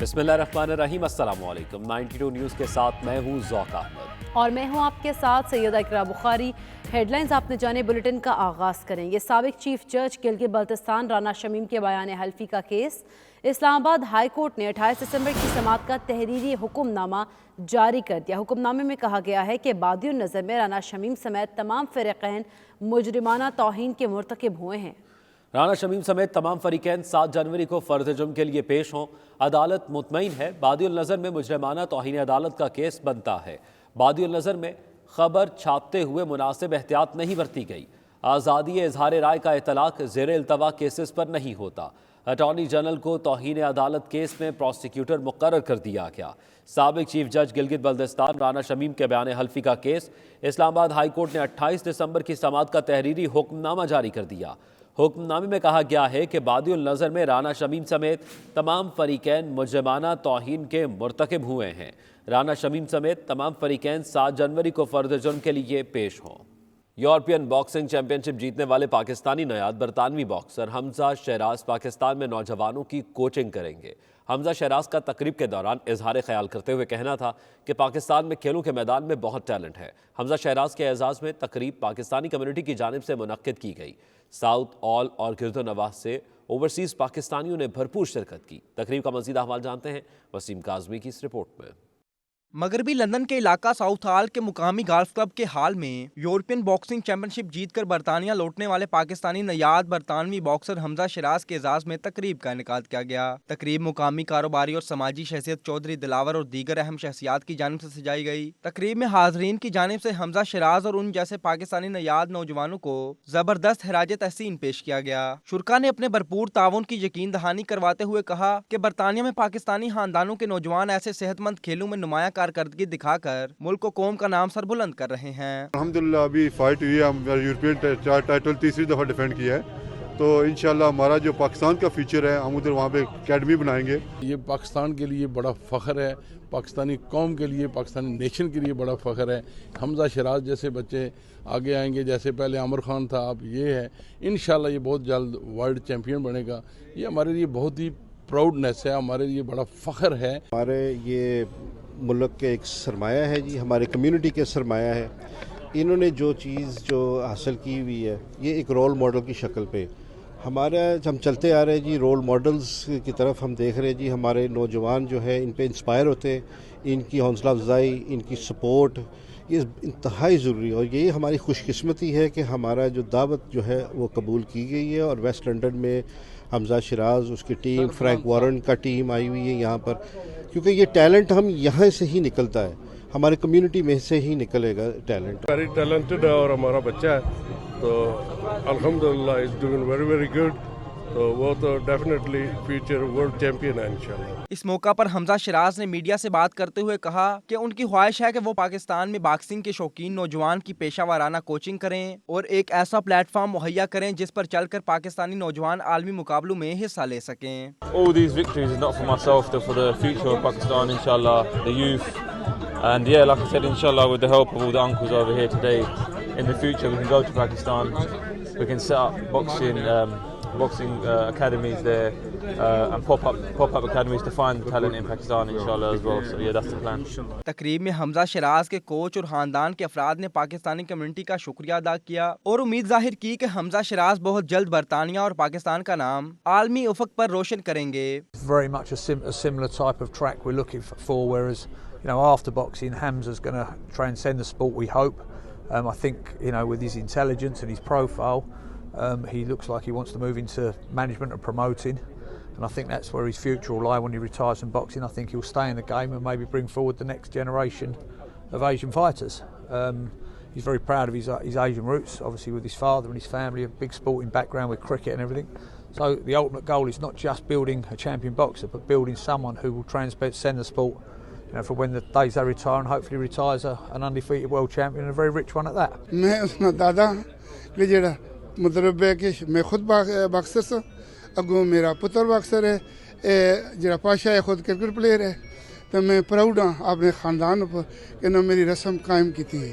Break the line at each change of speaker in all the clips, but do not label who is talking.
بسم اللہ الرحمن الرحیم، السلام علیکم۔ 92 نیوز کے ساتھ میں ہوں ذوق احمد
اور میں ہوں آپ کے ساتھ سیدہ اقرا بخاری۔ ہیڈ لائنز آپ نے جانے بلٹن کا آغاز کریں گے۔ سابق چیف جج گلگت بلتستان رانا شمیم کے بیان حلفی کا کیس۔ اسلام آباد ہائی کورٹ نے 28 دسمبر کی سماعت کا تحریری حکم نامہ جاری کر دیا۔ حکم نامے میں کہا گیا ہے کہ بادی النظر میں رانا شمیم سمیت تمام فریقین مجرمانہ توہین کے مرتکب ہوئے ہیں۔
رانا شمیم سمیت تمام فریقین 7 جنوری کو فرد جرم کے لیے پیش ہوں۔ عدالت مطمئن ہے، بادی النظر میں مجرمانہ توہین عدالت کا کیس بنتا ہے۔ بادی النظر میں خبر چھاپتے ہوئے مناسب احتیاط نہیں برتی گئی۔ آزادی اظہار رائے کا اطلاق زیر التوا کیسز پر نہیں ہوتا۔ اٹارنی جنرل کو توہین عدالت کیس میں پروسیکیوٹر مقرر کر دیا گیا۔ سابق چیف جج گلگت بلتستان رانا شمیم کے بیان حلفی کا کیس۔ اسلام آباد ہائی کورٹ نے 28 دسمبر کی سماعت کا تحریری حکم نامہ جاری کر دیا۔ حکم نامے میں کہا گیا ہے کہ بادی النظر میں رانا شمیم سمیت تمام فریقین مجرمانہ توہین کے مرتکب ہوئے ہیں۔ رانا شمیم سمیت تمام فریقین 7 جنوری کو فرد جرم کے لیے پیش ہوں۔ یورپین باکسنگ چیمپئن شپ جیتنے والے پاکستانی نیاد برطانوی باکسر حمزہ شہراز پاکستان میں نوجوانوں کی کوچنگ کریں گے۔ حمزہ شہراز کا تقریب کے دوران اظہار خیال کرتے ہوئے کہنا تھا کہ پاکستان میں کھیلوں کے میدان میں بہت ٹیلنٹ ہے۔ حمزہ شہراز کے اعزاز میں تقریب پاکستانی کمیونٹی کی جانب سے منعقد کی گئی۔ ساؤتھ آل اور گرد و نواح سے اوورسیز پاکستانیوں نے بھرپور شرکت کی۔ تقریب کا مزید احوال جانتے ہیں وسیم کاظمی کی اس رپورٹ میں۔
مغربی لندن کے علاقہ ساؤتھ ہال کے مقامی گالف کلب کے ہال میں یورپین باکسنگ چیمپئن شپ جیت کر برطانیہ لوٹنے والے پاکستانی نیاد برطانوی باکسر حمزہ شہراز کے اعزاز میں تقریب کا انعقاد کیا گیا۔ تقریب مقامی کاروباری اور سماجی شخصیت چودھری دلاور اور دیگر اہم شخصیات کی جانب سے سجائی گئی۔ تقریب میں حاضرین کی جانب سے حمزہ شہراز اور ان جیسے پاکستانی نیاد نوجوانوں کو زبردست خراج تحسین پیش کیا گیا۔ شرکا نے اپنے بھرپور تعاون کی یقین دہانی کرواتے ہوئے کہا کہ برطانیہ میں پاکستانی خاندانوں کے نوجوان ایسے صحت مند کھیلوں میں نمایاں کارکردگی دکھا کر ملک و قوم کا نام سر بلند کر رہے ہیں۔
الحمدللہ ابھی فائٹ ہوئی ہے، ہم یورپین ٹائٹل تیسری دفعہ ڈیفینڈ کیا ہے، تو انشاءاللہ ہمارا جو پاکستان کا فیوچر ہے ہم ادھر وہاں پہ اکیڈمی بنائیں گے۔
یہ پاکستان کے لیے بڑا فخر ہے، پاکستانی قوم کے لیے، پاکستانی نیشن کے لیے بڑا فخر ہے۔ حمزہ شہراز جیسے بچے آگے آئیں گے، جیسے پہلے عامر خان تھا، اب یہ ہے، انشاءاللہ یہ بہت جلد ورلڈ چیمپئن بنے گا۔ یہ ہمارے لیے بہت ہی پراؤڈنیس ہے، ہمارے لیے بڑا فخر ہے۔
ہمارے یہ ملک کے ایک سرمایہ ہے جی، ہمارے کمیونٹی کے سرمایہ ہے۔ انہوں نے جو چیز جو حاصل کی ہوئی ہے یہ ایک رول ماڈل کی شکل پہ ہمارا ہم چلتے آ رہے ہیں جی، رول ماڈلز کی طرف ہم دیکھ رہے ہیں جی۔ ہمارے نوجوان جو ہے ان پہ انسپائر ہوتے ہیں، ان کی حوصلہ افزائی، ان کی سپورٹ یہ انتہائی ضروری ہے، اور یہی ہماری خوش قسمتی ہے کہ ہمارا جو دعوت جو ہے وہ قبول کی گئی ہے، اور ویسٹ لنڈن میں حمزہ شہراز اس کی ٹیم، فرینک وارن کا ٹیم آئی ہوئی ہے یہاں پر، کیونکہ یہ ٹیلنٹ ہم یہاں سے ہی نکلتا ہے، ہمارے کمیونٹی میں سے ہی نکلے گا ٹیلنٹ۔
ویری ٹیلنٹڈ ہے اور ہمارا بچہ ہے، تو الحمدللہ is doing very very good, تو وہ تو ڈیفینیٹلی فیوچر ورلڈ چیمپئن ہے انشاءاللہ۔
اس موقع پر حمزہ شہراز نے میڈیا سے بات کرتے ہوئے کہا کہ ان کی خواہش ہے کہ وہ پاکستان میں باکسنگ کے شوقین نوجوان کی پیشہ ورانہ کوچنگ کریں اور ایک ایسا پلیٹ فارم مہیا کریں جس پر چل کر پاکستانی نوجوان عالمی مقابلوں میں حصہ لے سکیں۔
All these victories are not for myself, they're for the future of Pakistan, inshallah, the youth. And yeah, like I said, inshallah, with the help of all the uncles over here today, in the future we can go to Pakistan, we can set up boxing academies there, and pop up academies to find talent in Pakistan, inshallah, as well. So yeah, that's the plan.
تقریب میں حمزہ شہراز کے coach اور خاندان کے افراد نے Pakistani community کا شکریہ ادا کیا اور امید ظاہر کی کہ حمزہ شہراز بہت جلد برطانیہ اور پاکستان کا نام عالمی افق پر روشن کریں گے۔
Very much a similar type of track we're looking for, whereas after boxing, Hamza's going to transcend the sport, we hope. I think with his intelligence and his profile, he looks like he wants to move into management and promoting, and I think that's where his future will lie when he retires from boxing. I think he'll stay in the game and maybe bring forward the next generation of Asian fighters. He's very proud of his Asian roots, obviously with his father and his family, a big sporting background with cricket and everything. So the ultimate goal is not just building a champion boxer, but building someone who will transcend the sport, for when the days they retire, and hopefully retires an undefeated world champion and a very rich one at that.
میں اس کا دادا کہ جڑا مطلب ہے کہ میں خود باکسر سا، اگوں میرا پتر باکسر ہے، جڑا پاشا ہے خود کرکٹ پلیئر ہے، تو میں پراؤڈ ہاں اپنے خاندان پر کہ انہوں نے میری رسم قائم کی تھی۔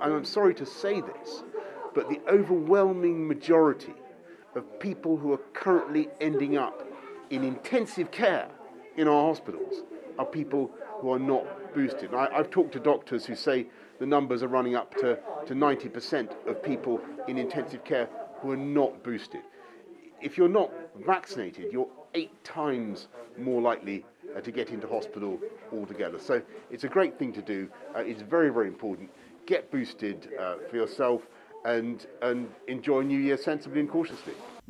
I'm sorry to say this, but the overwhelming majority of people who are currently ending up in intensive care in our hospitals are people who are not boosted. I've talked to doctors who say the numbers are running up to 90% of people in intensive care who are not boosted. If you're not vaccinated, you're 8 times more likely to get into hospital altogether. So it's a great thing to do. It's very, very important. Get boosted for yourself and enjoy New Year sensibly and cautiously.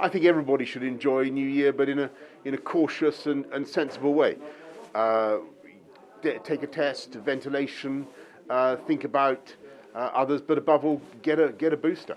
I think everybody should enjoy New Year, but in a cautious and sensible way. Take a test, ventilation, think about others, but above all, get a booster.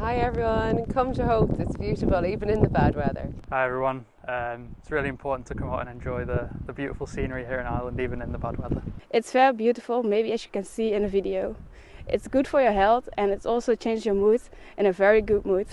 Hi everyone, come to Hope. It's beautiful even in the bad weather.
Hi everyone, it's really important to come out and enjoy the beautiful scenery here in Ireland even in the bad weather.
It's very beautiful, maybe as you can see in the video. It's good for your health and it's also changed your mood in a very good mood.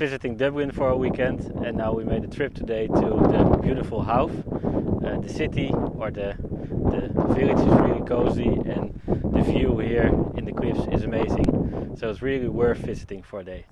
Visiting Dublin for a weekend and now we made a trip today to the beautiful Howth. The city or the village is really cozy and the view here in the cliffs is amazing. So it's really worth visiting for a day.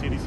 CDC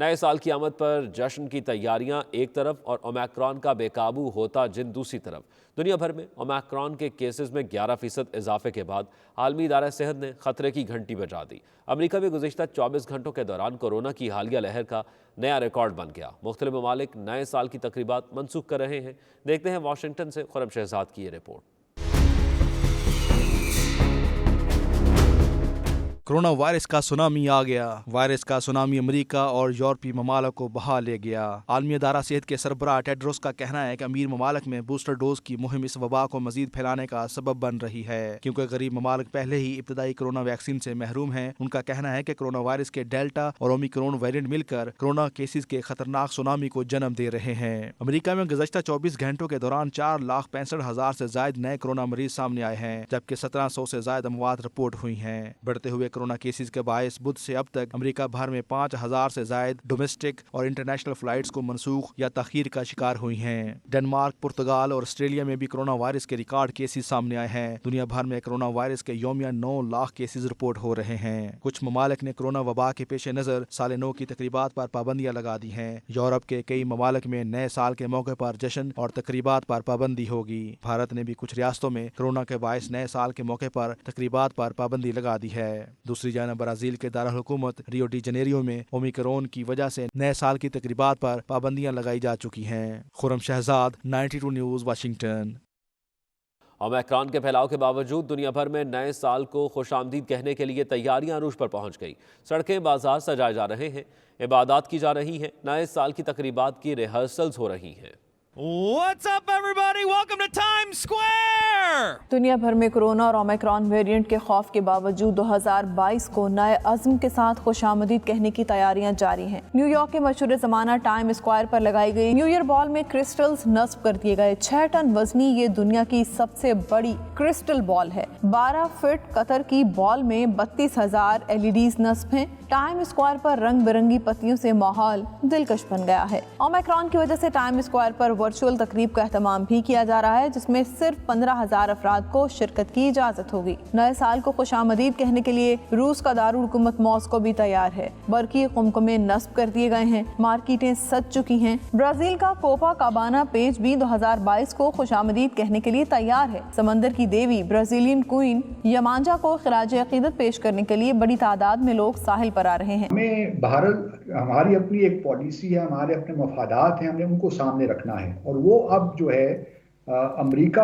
نئے سال کی آمد پر جشن کی تیاریاں ایک طرف اور اومیکرون کا بے قابو ہوتا جن دوسری طرف۔ دنیا بھر میں اومیکرون کے کیسز میں 11% اضافے کے بعد عالمی ادارہ صحت نے خطرے کی گھنٹی بجا دی۔ امریکہ میں گزشتہ 24 گھنٹوں کے دوران کورونا کی حالیہ لہر کا نیا ریکارڈ بن گیا۔ مختلف ممالک نئے سال کی تقریبات منسوخ کر رہے ہیں۔ دیکھتے ہیں واشنگٹن سے خرم شہزاد کی یہ رپورٹ۔
کرونا وائرس کا سونامی آ گیا۔ وائرس کا سونامی امریکہ اور یورپی ممالک کو بہا لے گیا۔ عالمی ادارہ صحت کے سربراہ ٹیڈروس کا کہنا ہے کہ امیر ممالک میں بوسٹر ڈوز کی مہم اس وبا کو مزید پھیلانے کا سبب بن رہی ہے، کیونکہ غریب ممالک پہلے ہی ابتدائی کرونا ویکسین سے محروم ہیں۔ ان کا کہنا ہے کہ کرونا وائرس کے ڈیلٹا اور اومیکرون ویرینٹ مل کر کرونا کیسز کے خطرناک سونامی کو جنم دے رہے ہیں۔ امریکہ میں گزشتہ 24 گھنٹوں کے دوران 4,65,000 سے زائد نئے کرونا مریض سامنے آئے ہیں، جبکہ 1700 سے زائد اموات رپورٹ ہوئی ہیں۔ بڑھتے ہوئے کرونا کیسز کے باعث بدھ سے اب تک امریکہ بھر میں 5,000 سے زائد ڈومیسٹک اور انٹرنیشنل فلائٹس کو منسوخ یا تاخیر کا شکار ہوئی ہیں۔ ڈنمارک، پرتگال اور آسٹریلیا میں بھی کرونا وائرس کے ریکارڈ کیسز سامنے آئے ہیں۔ دنیا بھر میں کرونا وائرس کے یومیہ 9 لاکھ کیسز رپورٹ ہو رہے ہیں۔ کچھ ممالک نے کرونا وبا کے پیش نظر سال نو کی تقریبات پر پابندیاں لگا دی ہیں۔ یورپ کے کئی ممالک میں نئے سال کے موقع پر جشن اور تقریبات پر پابندی ہوگی۔ بھارت نے بھی کچھ ریاستوں میں کرونا کے باعث نئے سال کے موقع پر تقریبات پر پابندی لگا دی ہے۔ دوسری جانب برازیل کے دارالحکومت ریو ڈی جنیریو میں اومیکرون کی وجہ سے نئے سال کی تقریبات پر پابندیاں لگائی جا چکی ہیں۔ خرم شہزاد، 92 نیوز، واشنگٹن۔
اومیکرون کے پھیلاؤ کے باوجود دنیا بھر میں نئے سال کو خوش آمدید کہنے کے لیے تیاریاں عروج پر پہنچ گئی۔ سڑکیں، بازار سجائے جا رہے ہیں، عبادات کی جا رہی ہیں، نئے سال کی تقریبات کی ریہرسلز ہو رہی ہیں۔
What's up everybody? Welcome to Times Square!
دنیا بھر میں کرونا اور اومیکرون ویریئنٹ کے خوف کے باوجود 2022 کو نئے عزم کے ساتھ خوش آمدید کہنے کی تیاریاں جاری ہیں۔ نیو یارک کے مشہور زمانہ ٹائم اسکوائر پر لگائی گئی نیو ایئر بال میں کرسٹلز نصب کر دیے گئے۔ 6 ٹن وزنی یہ دنیا کی سب سے بڑی کرسٹل بال ہے۔ 12 فٹ قطر کی بال میں 32,000 LEDs نصب ہیں۔ ٹائم اسکوائر پر رنگ برنگی پتیوں سے ماحول دلکش بن گیا ہے۔ اومیکرون کی وجہ سے ٹائم اسکوائر پر ورچوئل تقریب کا اہتمام بھی کیا جا رہا ہے، جس میں صرف 15,000 افراد کو شرکت کی اجازت ہوگی۔ نئے سال کو خوش آمدید کہنے کے لیے روس کا دارالحکومت ماسکو بھی تیار ہے۔ برقی قمقمے نصب کر دیے گئے ہیں، مارکیٹیں سج چکی ہیں۔ برازیل کا کوپا کابانا پیج بھی 2022 کو خوش آمدید کہنے کے لیے تیار ہے۔ سمندر کی دیوی برازیلین کوئین یمانجا کو خراج عقیدت پیش کرنے کے لیے بڑی تعداد میں لوگ ساحل پر آ رہے ہیں۔
ہماری اپنی ایک پالیسی ہے، ہمارے اپنے مفادات ہیں، ہم نے ان کو سامنے رکھنا ہے، اور وہ اب جو ہے امریکہ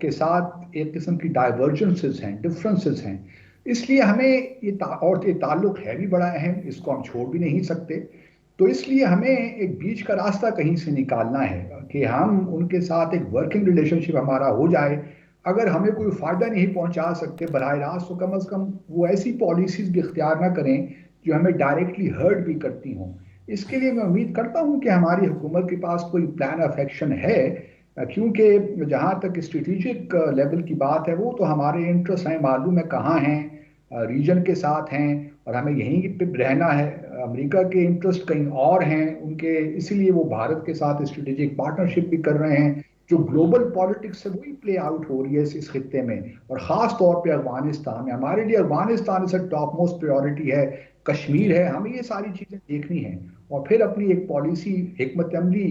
کے ساتھ ایک قسم کی ڈائیورجنسز ہیں، ڈفرنسز ہیں۔ اس لیے ہمیں یہ تعلق ہے بھی بڑا اہم، اس کو ہم چھوڑ بھی نہیں سکتے۔ تو اس لیے ہمیں ایک بیچ کا راستہ کہیں سے نکالنا ہے کہ ہم ان کے ساتھ ایک ورکنگ ریلیشن شپ ہمارا ہو جائے۔ اگر ہمیں کوئی فائدہ نہیں پہنچا سکتے براہ راست، تو کم از کم وہ ایسی پالیسیز بھی اختیار نہ کریں جو ہمیں ڈائریکٹلی ہرٹ بھی کرتی ہوں۔ اس کے لیے میں امید کرتا ہوں کہ ہماری حکومت کے پاس کوئی پلان آف ایکشن ہے، کیونکہ جہاں تک اسٹریٹجک لیول کی بات ہے وہ تو ہمارے انٹرسٹ ہیں، معلوم ہے کہاں ہیں، ریجن کے ساتھ ہیں، اور ہمیں یہیں پہ رہنا ہے۔ امریکہ کے انٹرسٹ کہیں اور ہیں ان کے، اسی لیے وہ بھارت کے ساتھ اسٹریٹجک پارٹنرشپ بھی کر رہے ہیں۔ جو گلوبل پالیٹکس ہے وہی پلے آؤٹ ہو رہی ہے اس خطے میں، اور خاص طور پہ افغانستان میں۔ ہمارے لیے افغانستان سے ٹاپ موسٹ پریورٹی ہے، کشمیر ہے، ہمیں یہ ساری چیزیں دیکھنی ہیں، اور پھر اپنی ایک پالیسی حکمت عملی،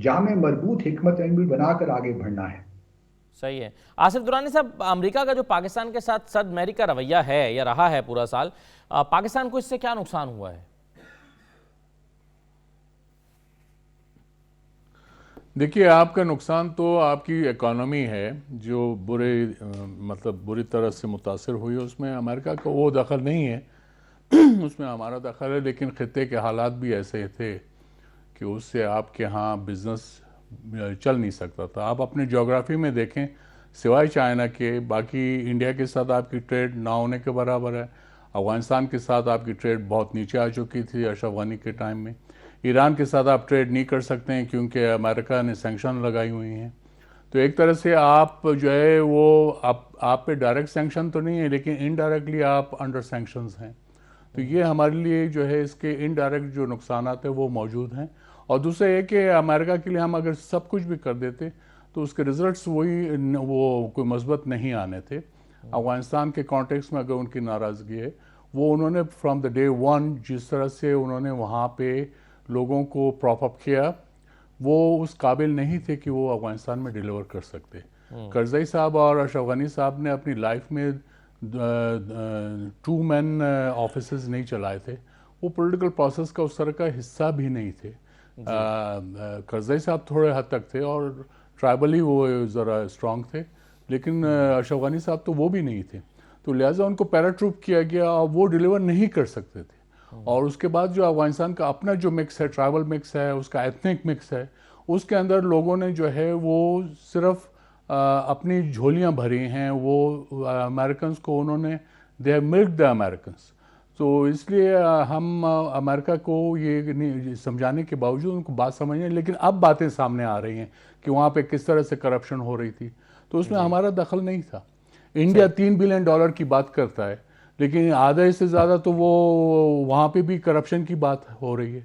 جامع مربوط حکمت عملی بنا کر آگے بڑھنا ہے۔
صحیح ہے۔ آصف درانی صاحب، امریکہ کا جو پاکستان کے ساتھ صد مہری کا رویہ ہے یا رہا ہے پورا سال، پاکستان کو اس سے کیا نقصان ہوا ہے؟
دیکھیے، آپ کا نقصان تو آپ کی اکانومی ہے جو بری طرح سے متاثر ہوئی ہے۔ اس میں امریکہ کا وہ دخل نہیں ہے، اس میں ہمارا دخل ہے، لیکن خطے کے حالات بھی ایسے تھے کہ اس سے آپ کے ہاں بزنس چل نہیں سکتا تھا۔ آپ اپنے جغرافی میں دیکھیں، سوائے چائنا کے باقی انڈیا کے ساتھ آپ کی ٹریڈ نہ ہونے کے برابر ہے۔ افغانستان کے ساتھ آپ کی ٹریڈ بہت نیچے آ چکی تھی اشرف غنی کے ٹائم میں۔ ایران کے ساتھ آپ ٹریڈ نہیں کر سکتے ہیں کیونکہ امریکہ نے سینکشن لگائی ہوئی ہیں۔ تو ایک طرح سے آپ جو ہے وہ آپ پہ ڈائریکٹ سینکشن تو نہیں ہے، لیکن انڈائریکٹلی آپ انڈر سینکشنز ہیں۔ تو یہ ہمارے لیے جو ہے اس کے انڈائریکٹ جو نقصانات ہیں وہ موجود ہیں۔ اور دوسرا یہ کہ امریکہ کے لیے ہم اگر سب کچھ بھی کر دیتے تو اس کے ریزلٹس وہ کوئی مثبت نہیں آنے تھے۔ افغانستان کے کانٹیکس میں اگر ان کی ناراضگی ہے وہ انہوں نے فرام دا ڈے ون جس طرح سے انہوں نے وہاں پہ لوگوں کو پراپ اپ کیا، وہ اس قابل نہیں تھے کہ وہ افغانستان میں ڈیلیور کر سکتے. کرزئی صاحب اور اشرف غنی صاحب نے اپنی لائف میں 2 مین آفیسز نہیں چلائے تھے، وہ پولیٹیکل پروسیس کا اس طرح کا حصہ بھی نہیں تھے. کرزئی صاحب تھوڑے حد تک تھے اور ٹرائبلی وہ ذرا اسٹرانگ تھے، لیکن اشرف غنی صاحب تو وہ بھی نہیں تھے. تو لہٰذا ان کو پیراٹروپ کیا گیا اور وہ ڈیلیور نہیں کر سکتے تھے. اور اس کے بعد جو افغانستان کا اپنا جو مکس ہے، ٹرائبل مکس ہے، اس کا ایتھنک مکس ہے، اس کے اندر لوگوں نے جو ہے وہ صرف اپنی جھولیاں بھری ہیں. وہ امریکنز کو انہوں نے they have Malik the Americans. تو اس لیے ہم امریکہ کو یہ سمجھانے کے باوجود ان کو بات سمجھیں، لیکن اب باتیں سامنے آ رہی ہیں کہ وہاں پہ کس طرح سے کرپشن ہو رہی تھی. تو اس میں ہمارا دخل نہیں تھا. انڈیا $3 بلین کی بات کرتا ہے، لیکن آدھے سے زیادہ تو وہ وہاں پہ بھی کرپشن کی بات ہو رہی ہے.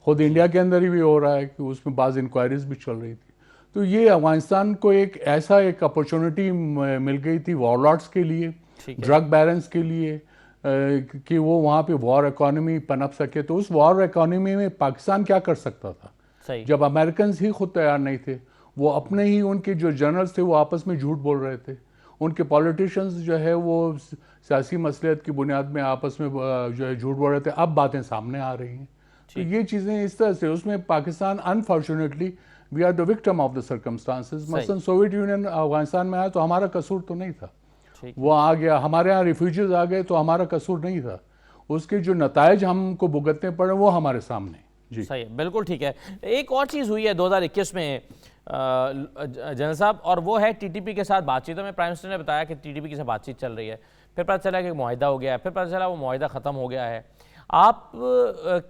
خود انڈیا کے اندر ہی بھی ہو رہا ہے کہ اس میں بعض انکوائریز بھی چل رہی تھی. تو یہ افغانستان کو ایک اپرچونٹی مل گئی تھی وارلارڈس کے لیے، ڈرگ بیرنس کے لیے، کہ وہ وہاں پہ وار اکانومی پنپ سکے. تو اس وار اکانومی میں پاکستان کیا کر سکتا تھا جب امریکنز ہی خود تیار نہیں تھے؟ وہ اپنے ہی ان کے جو جنرلز تھے وہ آپس میں جھوٹ بول رہے تھے. ان کے پولیٹیشنز جو ہے وہ سیاسی مصلحت کی بنیاد میں آپس میں جو ہے جھوٹ بول رہے تھے. اب باتیں سامنے آ رہی ہیں. تو یہ چیزیں اس طرح سے اس میں Pakistan unfortunately we are the victim of the circumstances. مثلاً سوویت یونین افغانستان میں آیا تو ہمارا قصور تو نہیں تھا، وہ آ گیا، ہمارے ہاں ریفیوجیز آ گئے تو ہمارا قصور نہیں تھا. اس کے جو نتائج ہم کو بھگتنے پڑے وہ ہمارے سامنے. جی
صحیح، بالکل ٹھیک ہے. ایک اور چیز ہوئی ہے 2021 میں جنرل صاحب، اور وہ ہے TTP کے ساتھ بات چیت. میں پرائم منسٹر نے بتایا کہ TTP کے ساتھ بات چیت چل رہی ہے، پھر پتہ چلا کہ معاہدہ ہو گیا ہے، پھر پتہ چلا وہ معاہدہ ختم ہو گیا ہے. آپ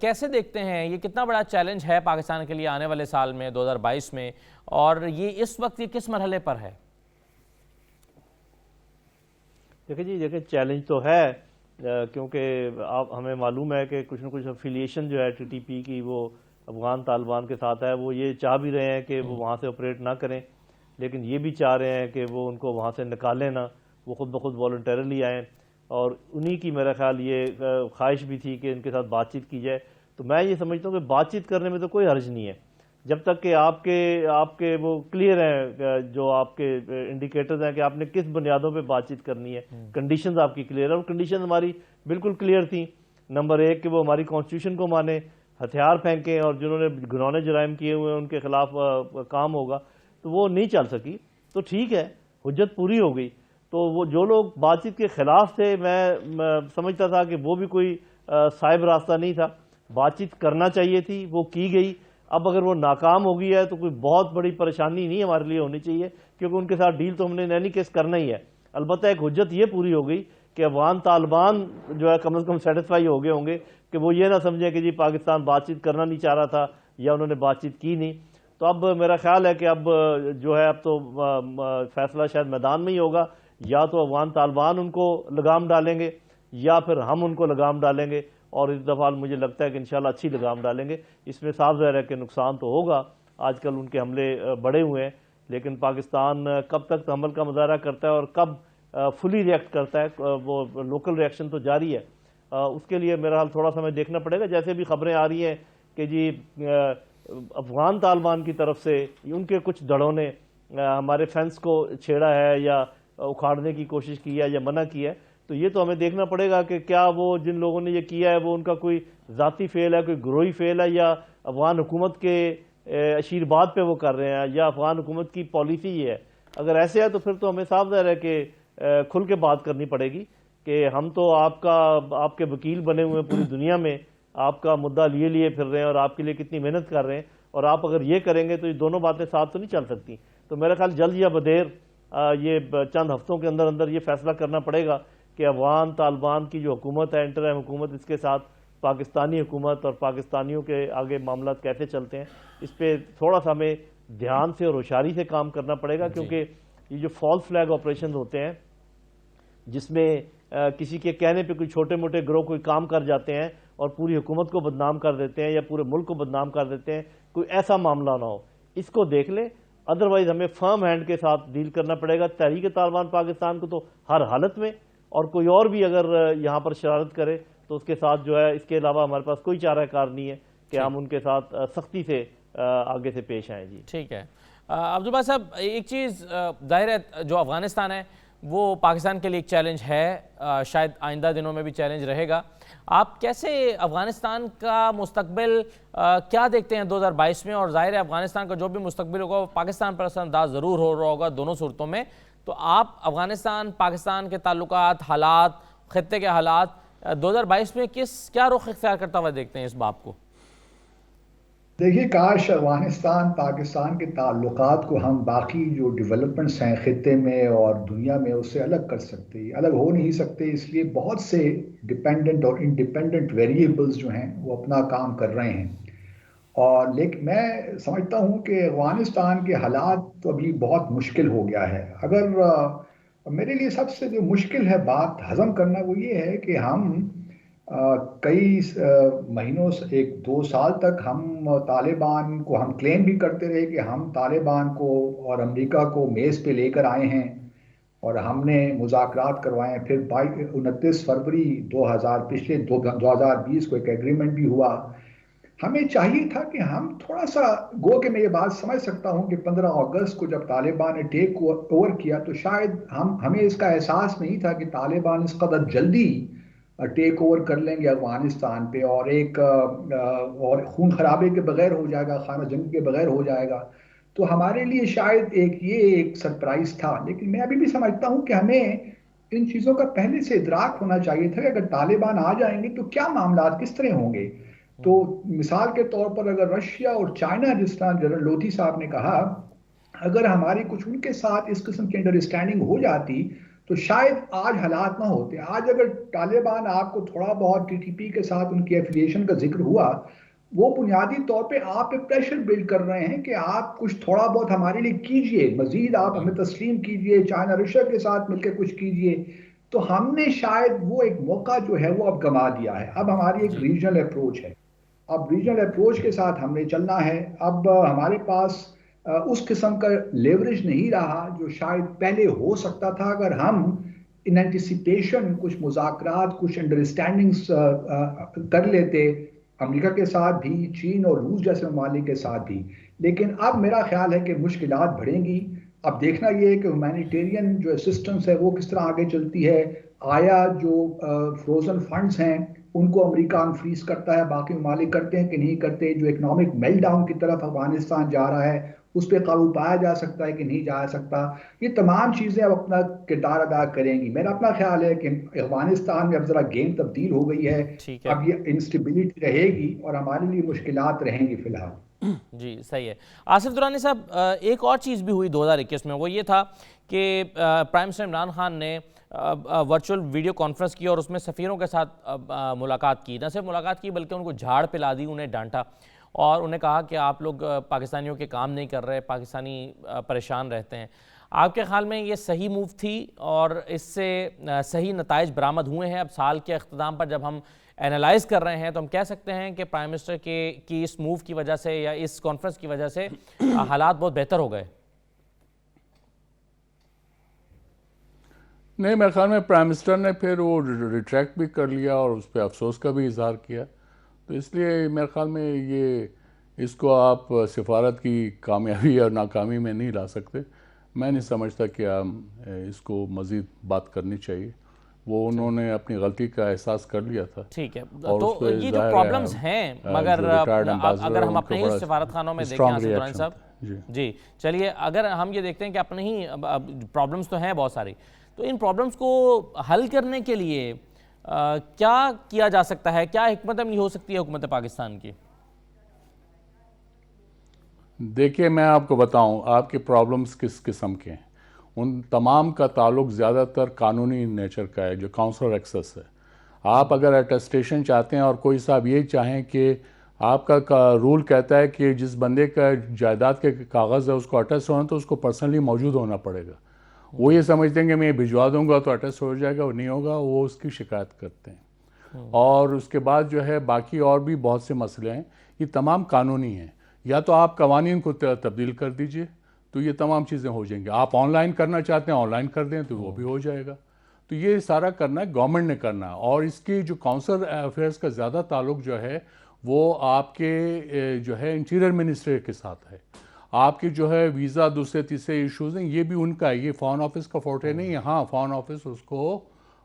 کیسے دیکھتے ہیں یہ کتنا بڑا چیلنج ہے پاکستان کے لیے آنے والے سال میں 2022 میں، اور یہ اس وقت یہ کس مرحلے پر ہے؟
دیکھیں چیلنج تو ہے، کیونکہ ہمیں معلوم ہے کہ کچھ نہ کچھ افیلیشن جو ہے TTP کی وہ افغان طالبان کے ساتھ ہے. وہ یہ چاہ بھی رہے ہیں کہ وہ وہاں سے آپریٹ نہ کریں، لیکن یہ بھی چاہ رہے ہیں کہ وہ ان کو وہاں سے نکالیں نہ، وہ خود بخود والنٹیرلی آئیں. اور انہی کی میرا خیال یہ خواہش بھی تھی کہ ان کے ساتھ بات چیت کی جائے. تو میں یہ سمجھتا ہوں کہ بات چیت کرنے میں تو کوئی حرج نہیں ہے، جب تک کہ آپ کے وہ کلیئر ہیں، جو آپ کے انڈیکیٹرز ہیں کہ آپ نے کس بنیادوں پہ بات چیت کرنی ہے. کنڈیشنز آپ کی کلیئر ہے، اور کنڈیشنز ہماری بالکل کلیئر تھیں. نمبر 1 کہ وہ ہماری کانسٹیٹیوشن کو مانے، ہتھیار پھینکیں، اور جنہوں نے گھنونے جرائم کیے ہوئے ہیں ان کے خلاف کام ہوگا. تو وہ نہیں چل سکی. تو ٹھیک ہے، حجت پوری ہو گئی. تو وہ جو لوگ بات چیت کے خلاف تھے، میں سمجھتا تھا کہ وہ بھی کوئی صائب راستہ نہیں تھا. بات چیت کرنا چاہیے تھی، وہ کی گئی. اب اگر وہ ناکام ہو گئی ہے تو کوئی بہت بڑی پریشانی نہیں ہمارے لیے ہونی چاہیے، کیونکہ ان کے ساتھ ڈیل تو ہم نے اینی کیس کرنا ہی ہے. البتہ ایک حجت یہ پوری ہو گئی کہ افغان طالبان جو ہے کم از کم سیٹسفائی ہو گئے ہوں گے کہ وہ یہ نہ سمجھیں کہ جی پاکستان بات چیت کرنا نہیں چاہ رہا تھا یا انہوں نے بات چیت کی نہیں. تو اب میرا خیال ہے کہ اب جو ہے اب تو فیصلہ شاید میدان میں ہی ہوگا. یا تو افغان طالبان ان کو لگام ڈالیں گے یا پھر ہم ان کو لگام ڈالیں گے. اور اس دفعہ مجھے لگتا ہے کہ انشاءاللہ اچھی لگام ڈالیں گے. اس میں صاف ظاہر ہے کہ نقصان تو ہوگا، آج کل ان کے حملے بڑے ہوئے ہیں، لیکن پاکستان کب تک حمل کا مظاہرہ کرتا ہے اور کب فلی ریئیکٹ کرتا ہے، وہ لوکل ریئیکشن تو جاری ہے. اس کے لیے میرا حال تھوڑا سا ہمیں دیکھنا پڑے گا. جیسے بھی خبریں آ رہی ہیں کہ جی افغان طالبان کی طرف سے ان کے کچھ دڑوں نے ہمارے فینس کو چھیڑا ہے یا اکھاڑنے کی کوشش کی ہے یا منع کی ہے، تو یہ تو ہمیں دیکھنا پڑے گا کہ کیا وہ جن لوگوں نے یہ کیا ہے وہ ان کا کوئی ذاتی فعل ہے، کوئی گروہی فعل ہے، یا افغان حکومت کے اشیرباد پہ وہ کر رہے ہیں، یا افغان حکومت کی پالیسی یہ ہے. اگر ایسے ہے تو پھر تو ہمیں صاف ظاہر ہے کہ کھل کے بات کرنی پڑے گی کہ ہم تو آپ کے وکیل بنے ہوئے ہیں پوری دنیا میں، آپ کا مدعا لیے پھر رہے ہیں اور آپ کے لیے کتنی محنت کر رہے ہیں، اور آپ اگر یہ کریں گے تو یہ دونوں باتیں ساتھ تو نہیں چل سکتی. تو میرا خیال جلد یا بدیر یہ چند ہفتوں کے اندر اندر یہ فیصلہ کرنا پڑے گا کہ افغان طالبان کی جو حکومت ہے، انٹرم حکومت، اس کے ساتھ پاکستانی حکومت اور پاکستانیوں کے آگے معاملات کیسے چلتے ہیں. اس پہ تھوڑا سا ہمیں دھیان سے اور ہوشیاری سے کام کرنا پڑے گا، کیونکہ یہ جو فالس فلیگ آپریشن ہوتے ہیں جس میں کسی کے کہنے پہ کوئی چھوٹے موٹے گروہ کوئی کام کر جاتے ہیں اور پوری حکومت کو بدنام کر دیتے ہیں یا پورے ملک کو بدنام کر دیتے ہیں، کوئی ایسا معاملہ نہ ہو. اس کو دیکھ لیں. ادروائز ہمیں فرم ہینڈ کے ساتھ ڈیل کرنا پڑے گا. تحریک طالبان پاکستان کو تو ہر حالت میں، اور کوئی اور بھی اگر یہاں پر شرارت کرے تو اس کے ساتھ جو ہے اس کے علاوہ ہمارے پاس کوئی چارہ کار نہیں ہے کہ ہم ان کے ساتھ سختی سے آگے سے پیش آئیں. جی
ٹھیک ہے. عبدالباسط صاحب ایک چیز ظاہر ہے جو افغانستان ہے وہ پاکستان کے لیے ایک چیلنج ہے, شاید آئندہ دنوں میں بھی چیلنج رہے گا. آپ کیسے افغانستان کا مستقبل کیا دیکھتے ہیں 2022 میں, اور ظاہر ہے افغانستان کا جو بھی مستقبل ہوگا پاکستان پر اثر انداز ضرور ہو رہا ہوگا دونوں صورتوں میں, تو آپ افغانستان پاکستان کے تعلقات, حالات, خطے کے حالات 2022 میں کیا رخ اختیار کرتا ہوا دیکھتے ہیں اس باب کو؟
دیکھیے, کاش افغانستان پاکستان کے تعلقات کو ہم باقی جو ڈیولپمنٹس ہیں خطے میں اور دنیا میں اس سے الگ کر سکتے. الگ ہو نہیں سکتے, اس لیے بہت سے ڈیپینڈنٹ اور انڈیپینڈنٹ ویریبلز جو ہیں وہ اپنا کام کر رہے ہیں. اور لیکن میں سمجھتا ہوں کہ افغانستان کے حالات تو ابھی بہت مشکل ہو گیا ہے. اگر میرے لیے سب سے جو مشکل ہے بات ہضم کرنا وہ یہ ہے کہ ہم کئی مہینوں سے 1-2 سال تک ہم طالبان کو ہم کلیم بھی کرتے رہے کہ ہم طالبان کو اور امریکہ کو میز پہ لے کر آئے ہیں اور ہم نے مذاکرات کروائے ہیں. پھر 29 فروری 2020 کو ایک ایگریمنٹ بھی ہوا. ہمیں چاہیے تھا کہ ہم تھوڑا سا گو کہ میں یہ بات سمجھ سکتا ہوں کہ 15 اگست کو جب طالبان نے ٹیک اوور کیا تو شاید ہمیں اس کا احساس نہیں تھا کہ طالبان اس قدر جلدی ٹیک اوور کر لیں گے افغانستان پہ اور ایک اور خون خرابے کے بغیر ہو جائے گا, خانہ جنگ کے بغیر ہو جائے گا. تو ہمارے لیے شاید ایک سرپرائز تھا. لیکن میں ابھی بھی سمجھتا ہوں کہ ہمیں ان چیزوں کا پہلے سے ادراک ہونا چاہیے تھا کہ اگر طالبان آ جائیں گے تو کیا معاملات کس طرح ہوں گے. تو مثال کے طور پر اگر رشیا اور چائنا, جس طرح جنرل لودھی صاحب نے کہا, اگر ہماری کچھ ان کے ساتھ اس قسم کی انڈرسٹینڈنگ ہو جاتی تو شاید آج حالات نہ ہوتے. آج اگر طالبان آپ کو تھوڑا بہت ٹی ٹی پی کے ساتھ ان کی ایفیلیشن کا ذکر ہوا, وہ بنیادی طور پہ آپ پہ پریشر بلڈ کر رہے ہیں کہ آپ کچھ تھوڑا بہت ہمارے لیے کیجئے, مزید آپ ہمیں تسلیم کیجئے, چائنا رشیا کے ساتھ مل کے کچھ کیجئے. تو ہم نے شاید وہ ایک موقع جو ہے وہ اب گما دیا ہے. اب ہماری ایک ریجنل اپروچ ہے, اب ریجنل اپروچ کے ساتھ ہم نے چلنا ہے. اب ہمارے پاس اس قسم کا لیوریج نہیں رہا جو شاید پہلے ہو سکتا تھا اگر ہم ان اینٹیسپیشن کچھ مذاکرات, کچھ انڈرسٹینڈنگز کر لیتے امریکہ کے ساتھ بھی, چین اور روس جیسے ممالک کے ساتھ بھی. لیکن اب میرا خیال ہے کہ مشکلات بڑھیں گی. اب دیکھنا یہ ہے کہ ہیومینیٹیرین جو اسسٹنس ہے وہ کس طرح آگے چلتی ہے. آیا جو فروزن فنڈز ہیں ان کو امریکہ انفریز کرتا ہے, باقی ممالک کرتے ہیں کہ نہیں کرتے. جو اکنامک میل ڈاؤن کی طرف افغانستان جا رہا ہے اس پہ قابو پایا جا سکتا ہے کہ نہیں جا سکتا. یہ تمام چیزیں اب اپنا کردار ادا کریں گی. میرا اپنا خیال ہے کہ افغانستان میں اب ذرا گیم تبدیل ہو گئی ہے, اب یہ انسٹیبلٹی رہے گی اور ہمارے لیے مشکلات رہیں گی فی الحال.
جی صحیح ہے. آصف درانی صاحب, ایک اور چیز بھی ہوئی 2021 میں, وہ یہ تھا کہ پرائم منسٹر عمران خان نے ورچوئل ویڈیو کانفرنس کی اور اس میں سفیروں کے ساتھ ملاقات کی. نہ صرف ملاقات کی بلکہ ان کو جھاڑ پلا دی, انہیں ڈانٹا اور انہیں کہا کہ آپ لوگ پاکستانیوں کے کام نہیں کر رہے, پاکستانی پریشان رہتے ہیں. آپ کے خیال میں یہ صحیح موو تھی اور اس سے صحیح نتائج برآمد ہوئے ہیں؟ اب سال کے اختتام پر جب ہم اینالائز کر رہے ہیں تو ہم کہہ سکتے ہیں کہ پرائم منسٹر کی اس موو کی وجہ سے یا اس کانفرنس کی وجہ سے حالات بہت بہتر ہو گئے.
نہیں, میرے خیال میں پرائم منسٹر نے پھر وہ ریٹریکٹ بھی کر لیا اور اس پہ افسوس کا بھی اظہار کیا. تو اس لیے میرے خیال میں اس کو آپ سفارت کی کامیابی اور ناکامی میں نہیں لا سکتے. میں نہیں سمجھتا کہ اس کو مزید بات کرنی چاہیے. وہ انہوں نے اپنی غلطی کا احساس کر لیا تھا.
ٹھیک ہے, تو یہ جو پرابلمز ہیں, مگر اگر ہم اپنے ہی سفارت خانوں میں دیکھیں آصف درانی صاحب, جی چلیے, اگر ہم یہ دیکھتے ہیں کہ اپنے ہی پرابلمز تو ہیں بہت ساری, تو ان پرابلمز کو حل کرنے کے لیے کیا کیا جا سکتا ہے؟ کیا حکمت عملی ہو سکتی ہے حکومت پاکستان کی؟
دیکھیے, میں آپ کو بتاؤں آپ کے پرابلمز کس قسم کے ہیں. ان تمام کا تعلق زیادہ تر قانونی نیچر کا ہے, جو کاؤنسلر ایکسس ہے. آپ اگر اٹیسٹیشن چاہتے ہیں اور کوئی صاحب یہ چاہیں کہ آپ کا رول کہتا ہے کہ جس بندے کا جائیداد کے کاغذ ہے اس کو اٹیسٹ ہونا تو اس کو پرسنلی موجود ہونا پڑے گا. وہ یہ سمجھتے ہیں کہ میں بھجوا دوں گا تو اٹیسٹ ہو جائے گا, وہ نہیں ہوگا, وہ اس کی شکایت کرتے ہیں. اور اس کے بعد جو ہے باقی اور بھی بہت سے مسئلے ہیں, یہ تمام قانونی ہیں. یا تو آپ قوانین کو تبدیل کر دیجئے تو یہ تمام چیزیں ہو جائیں گی. آپ آن لائن کرنا چاہتے ہیں آن لائن کر دیں تو وہ بھی ہو جائے گا. تو تو یہ سارا کرنا ہے گورنمنٹ نے کرنا ہے، اور اس کی جو کونسل افیئرس کا زیادہ تعلق جو ہے وہ آپ کے جو ہے انٹیریئر منسٹری کے ساتھ ہے. آپ کی جو ہے ویزا دوسرے تیسرے ایشوز ہیں یہ بھی ان کا ہے، یہ فارن آفس کا فورٹے نہیں ہے. ہاں فارن آفس اس کو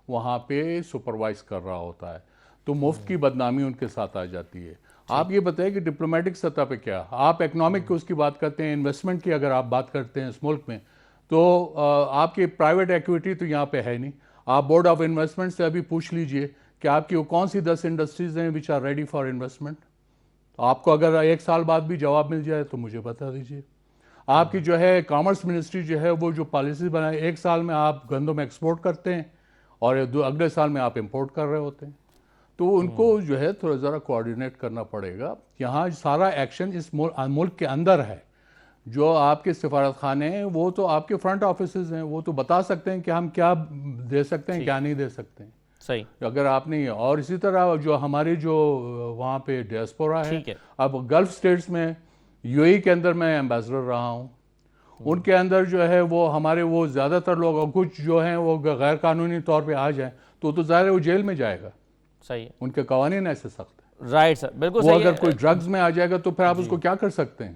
وہاں پہ سپروائز کر رہا ہوتا ہے، تو مفت کی بدنامی ان کے ساتھ آ جاتی ہے. آپ یہ بتائیں کہ ڈپلومیٹک سطح پہ کیا، آپ اکنامک کی اس کی بات کرتے ہیں، انویسٹمنٹ کی اگر آپ بات کرتے ہیں اس ملک میں، تو آپ کی پرائیویٹ ایکٹیویٹی تو یہاں پہ ہے نہیں. آپ بورڈ آف انویسٹمنٹ سے ابھی پوچھ لیجئے کہ آپ کی وہ کون سی 10 انڈسٹریز ہیں which are ready for investment. آپ کو اگر 1 سال بعد بھی جواب مل جائے تو مجھے بتا دیجئے. آپ کی جو ہے کامرس منسٹری جو ہے وہ جو پالیسیز بنائے، 1 سال میں آپ گندم ایکسپورٹ کرتے ہیں اور اگلے سال میں آپ امپورٹ کر رہے ہوتے ہیں. تو ان کو جو ہے تھوڑا ذرا کوآرڈینیٹ کرنا پڑے گا. یہاں سارا ایکشن اس ملک کے اندر ہے. جو آپ کے سفارت خانے ہیں وہ تو آپ کے فرنٹ آفیسز ہیں، وہ تو بتا سکتے ہیں کہ ہم کیا دے سکتے ہیں کیا نہیں دے سکتے ہیں.
صحیح.
اگر آپ نہیں، اور اسی طرح جو ہماری جو وہاں پہ ڈیاسپورا ہے، اب گلف سٹیٹس میں یو اے کے اندر میں ایمبیسڈر رہا ہوں، ان کے اندر جو ہے وہ ہمارے وہ زیادہ تر لوگ، اور کچھ جو ہیں وہ غیر قانونی طور پہ آ جائیں تو ظاہر ہے وہ جیل میں جائے گا.
صحیح ہے.
ان کے قوانین ایسے سخت ہیں.
رائٹ سر، بالکل
وہ
صحیح ہے.
اگر کوئی ڈرگز میں آ جائے گا تو پھر آپ اس کو کیا کر سکتے ہیں.